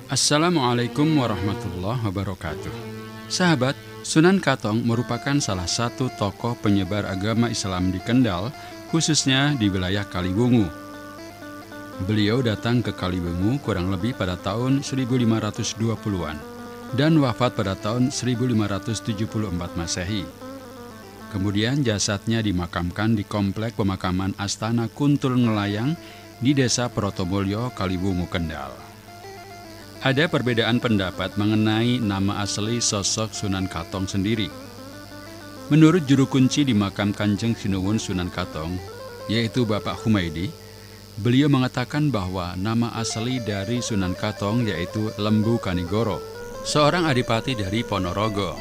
Assalamualaikum warahmatullahi wabarakatuh. Sahabat, Sunan Katong merupakan salah satu tokoh penyebar agama Islam di Kendal, khususnya di wilayah Kaliwungu. Beliau datang ke Kaliwungu kurang lebih pada tahun 1520-an dan wafat pada tahun 1574 Masehi. Kemudian jasadnya dimakamkan di komplek pemakaman Astana Kuntul Ngelayang di Desa Protomulyo, Kaliwungu, Kendal. Ada perbedaan pendapat mengenai nama asli sosok Sunan Katong sendiri. Menurut juru kunci di makam Kanjeng Sinuwun Sunan Katong, yaitu Bapak Humaydi, beliau mengatakan bahwa nama asli dari Sunan Katong yaitu Lembu Kanigoro, seorang adipati dari Ponorogo.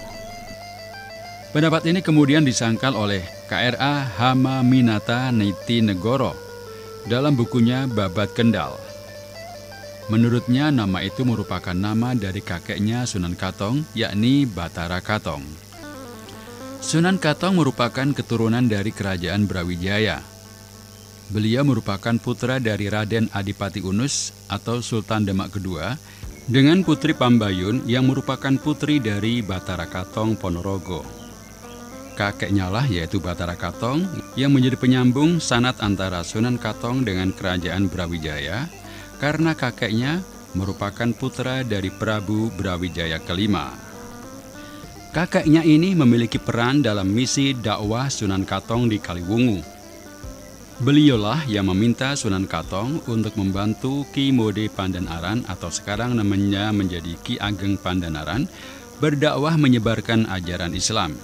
Pendapat ini kemudian disangkal oleh KRA Hamaminata Niti Negoro dalam bukunya Babat Kendal. Menurutnya nama itu merupakan nama dari kakeknya Sunan Katong, yakni Batara Katong. Sunan Katong merupakan keturunan dari kerajaan Brawijaya. Beliau merupakan putra dari Raden Adipati Unus atau Sultan Demak II dengan Putri Pambayun yang merupakan putri dari Batara Katong Ponorogo. Kakeknya lah yaitu Batara Katong yang menjadi penyambung sanad antara Sunan Katong dengan kerajaan Brawijaya, karena kakeknya merupakan putra dari Prabu Brawijaya kelima. Kakeknya ini memiliki peran dalam misi dakwah Sunan Katong di Kaliwungu. Beliaulah yang meminta Sunan Katong untuk membantu Ki Mode Pandanaran atau sekarang namanya menjadi Ki Ageng Pandanaran berdakwah menyebarkan ajaran Islam.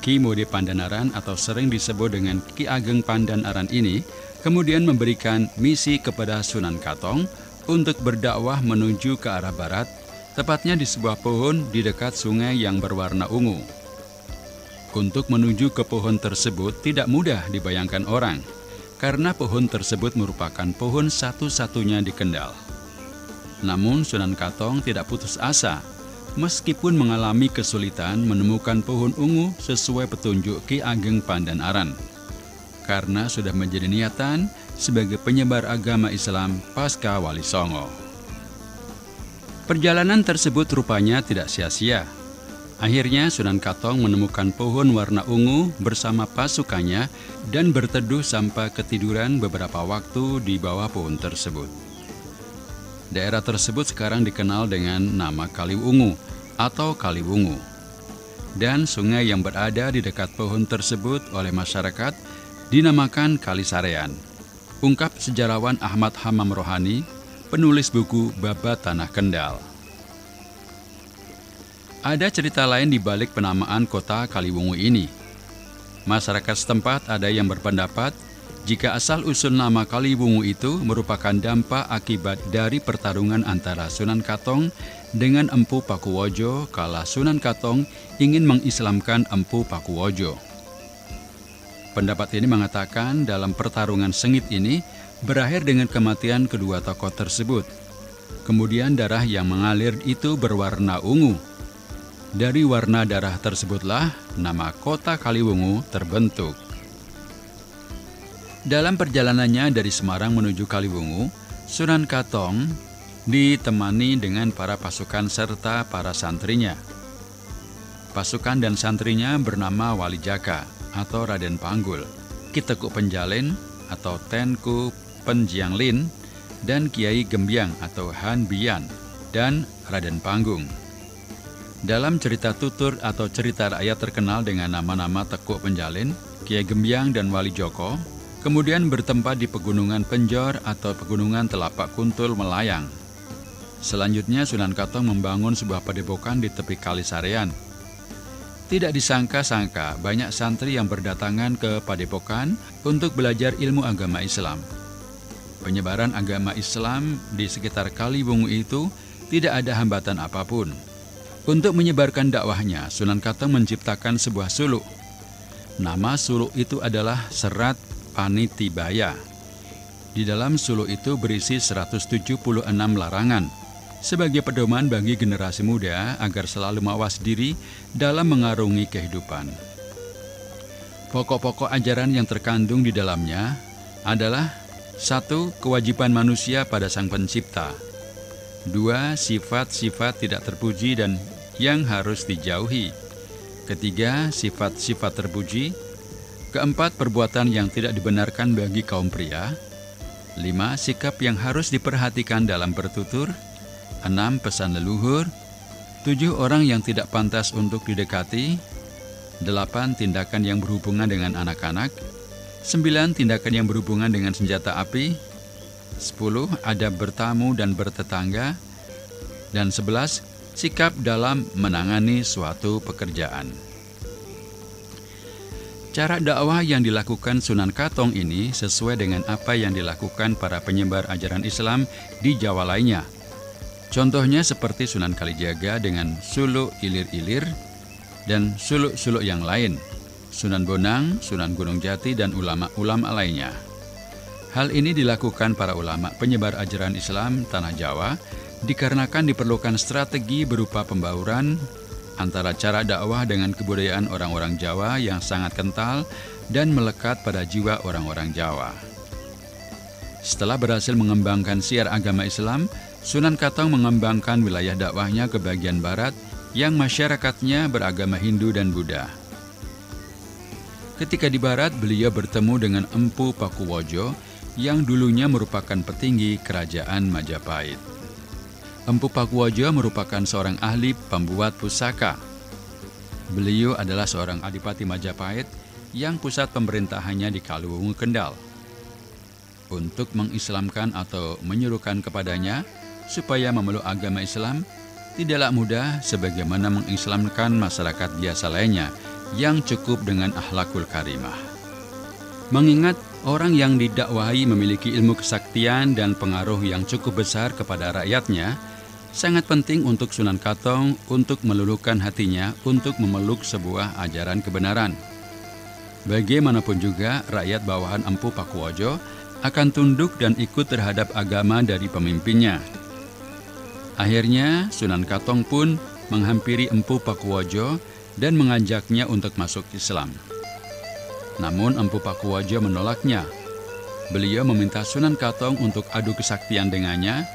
Ki Mode Pandanaran atau sering disebut dengan Ki Ageng Pandanaran ini kemudian memberikan misi kepada Sunan Katong untuk berdakwah menuju ke arah barat, tepatnya di sebuah pohon di dekat sungai yang berwarna ungu. Untuk menuju ke pohon tersebut tidak mudah dibayangkan orang, karena pohon tersebut merupakan pohon satu-satunya di Kendal. Namun Sunan Katong tidak putus asa, meskipun mengalami kesulitan menemukan pohon ungu sesuai petunjuk Ki Ageng Pandanaran, karena sudah menjadi niatan sebagai penyebar agama Islam pasca Wali Songo. Perjalanan tersebut rupanya tidak sia-sia. Akhirnya Sunan Katong menemukan pohon warna ungu bersama pasukannya dan berteduh sampai ketiduran beberapa waktu di bawah pohon tersebut. Daerah tersebut sekarang dikenal dengan nama Kaliwungu atau Kaliwungu. Dan sungai yang berada di dekat pohon tersebut oleh masyarakat dinamakan Kali Sarean, ungkap sejarawan Ahmad Hamam Rohani, penulis buku Babat Tanah Kendal. Ada cerita lain di balik penamaan kota Kaliwungu ini. Masyarakat setempat ada yang berpendapat jika asal-usul nama Kaliwungu itu merupakan dampak akibat dari pertarungan antara Sunan Katong dengan Empu Pakuwojo kala Sunan Katong ingin mengislamkan Empu Pakuwojo. Pendapat ini mengatakan dalam pertarungan sengit ini berakhir dengan kematian kedua tokoh tersebut. Kemudian darah yang mengalir itu berwarna ungu. Dari warna darah tersebutlah nama kota Kaliwungu terbentuk. Dalam perjalanannya dari Semarang menuju Kaliwungu, Sunan Katong ditemani dengan para pasukan serta para santrinya. Pasukan dan santrinya bernama Wali Jaka atau Raden Panggul, Ki Tekuk Penjalin atau Tenku Penjianglin, dan Kiai Gembyang atau Han Bian, dan Raden Panggung. Dalam cerita tutur atau cerita rakyat terkenal dengan nama-nama Tekuk Penjalin, Kiai Gembyang, dan Wali Joko, kemudian bertempat di Pegunungan Penjor atau Pegunungan Telapak Kuntul Melayang. Selanjutnya Sunan Katong membangun sebuah padepokan di tepi Kali Sarean. Tidak disangka-sangka banyak santri yang berdatangan ke padepokan untuk belajar ilmu agama Islam. Penyebaran agama Islam di sekitar Kaliwungu itu tidak ada hambatan apapun. Untuk menyebarkan dakwahnya, Sunan Katong menciptakan sebuah suluk. Nama suluk itu adalah Serat Panitibaya. Di dalam suluk itu berisi 176 larangan, sebagai pedoman bagi generasi muda agar selalu mawas diri dalam mengarungi kehidupan. Pokok-pokok ajaran yang terkandung di dalamnya adalah 1. Kewajiban manusia pada Sang Pencipta. 2. Sifat-sifat tidak terpuji dan yang harus dijauhi. 3. Sifat-sifat terpuji. 4. Perbuatan yang tidak dibenarkan bagi kaum pria. 5. Sikap yang harus diperhatikan dalam bertutur. 6. Pesan leluhur. 7. Orang yang tidak pantas untuk didekati. 8. Tindakan yang berhubungan dengan anak-anak. 9. Tindakan yang berhubungan dengan senjata api. 10. Adab bertamu dan bertetangga. Dan 11. Sikap dalam menangani suatu pekerjaan. Cara dakwah yang dilakukan Sunan Katong ini sesuai dengan apa yang dilakukan para penyebar ajaran Islam di Jawa lainnya. Contohnya seperti Sunan Kalijaga dengan suluk ilir-ilir dan suluk-suluk yang lain, Sunan Bonang, Sunan Gunung Jati, dan ulama-ulama lainnya. Hal ini dilakukan para ulama penyebar ajaran Islam Tanah Jawa dikarenakan diperlukan strategi berupa pembauran antara cara dakwah dengan kebudayaan orang-orang Jawa yang sangat kental dan melekat pada jiwa orang-orang Jawa. Setelah berhasil mengembangkan siar agama Islam, Sunan Katong mengembangkan wilayah dakwahnya ke bagian barat yang masyarakatnya beragama Hindu dan Buddha. Ketika di barat, beliau bertemu dengan Empu Pakuwojo yang dulunya merupakan petinggi kerajaan Majapahit. Empu Pakuwojo merupakan seorang ahli pembuat pusaka. Beliau adalah seorang adipati Majapahit yang pusat pemerintahannya di Kaliwungu, Kendal. Untuk mengislamkan atau menyuruhkan kepadanya supaya memeluk agama Islam tidaklah mudah sebagaimana mengislamkan masyarakat biasa lainnya yang cukup dengan akhlakul karimah. Mengingat orang yang didakwahi memiliki ilmu kesaktian dan pengaruh yang cukup besar kepada rakyatnya, sangat penting untuk Sunan Katong untuk meluluhkan hatinya untuk memeluk sebuah ajaran kebenaran. Bagaimanapun juga, rakyat bawahan Empu Pakuwojo akan tunduk dan ikut terhadap agama dari pemimpinnya. Akhirnya, Sunan Katong pun menghampiri Empu Pakuwojo dan mengajaknya untuk masuk Islam. Namun Empu Pakuwojo menolaknya. Beliau meminta Sunan Katong untuk adu kesaktian dengannya,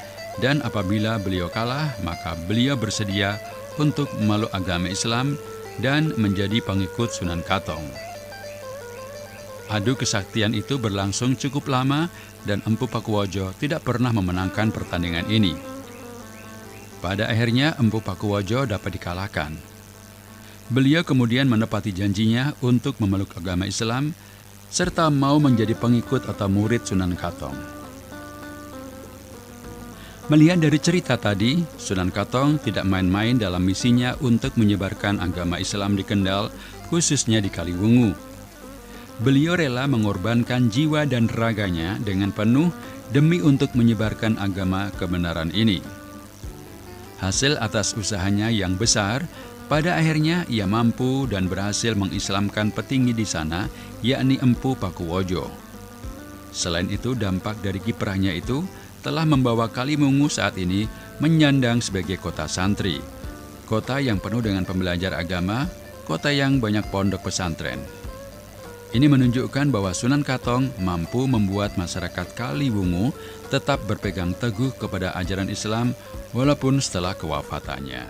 dan apabila beliau kalah, maka beliau bersedia untuk memeluk agama Islam dan menjadi pengikut Sunan Katong. Adu kesaktian itu berlangsung cukup lama dan Empu Pakuwojo tidak pernah memenangkan pertandingan ini. Pada akhirnya Empu Pakuwojo dapat dikalahkan. Beliau kemudian menepati janjinya untuk memeluk agama Islam serta mau menjadi pengikut atau murid Sunan Katong. Melihat dari cerita tadi, Sunan Katong tidak main-main dalam misinya untuk menyebarkan agama Islam di Kendal, khususnya di Kaliwungu. Beliau rela mengorbankan jiwa dan raganya dengan penuh demi untuk menyebarkan agama kebenaran ini. Hasil atas usahanya yang besar, pada akhirnya ia mampu dan berhasil mengislamkan petinggi di sana, yakni Empu Pakuwojo. Selain itu, dampak dari kiprahnya itu telah membawa Kaliwungu saat ini menyandang sebagai kota santri, kota yang penuh dengan pembelajar agama, kota yang banyak pondok pesantren. Ini menunjukkan bahwa Sunan Katong mampu membuat masyarakat Kaliwungu tetap berpegang teguh kepada ajaran Islam walaupun setelah kewafatannya.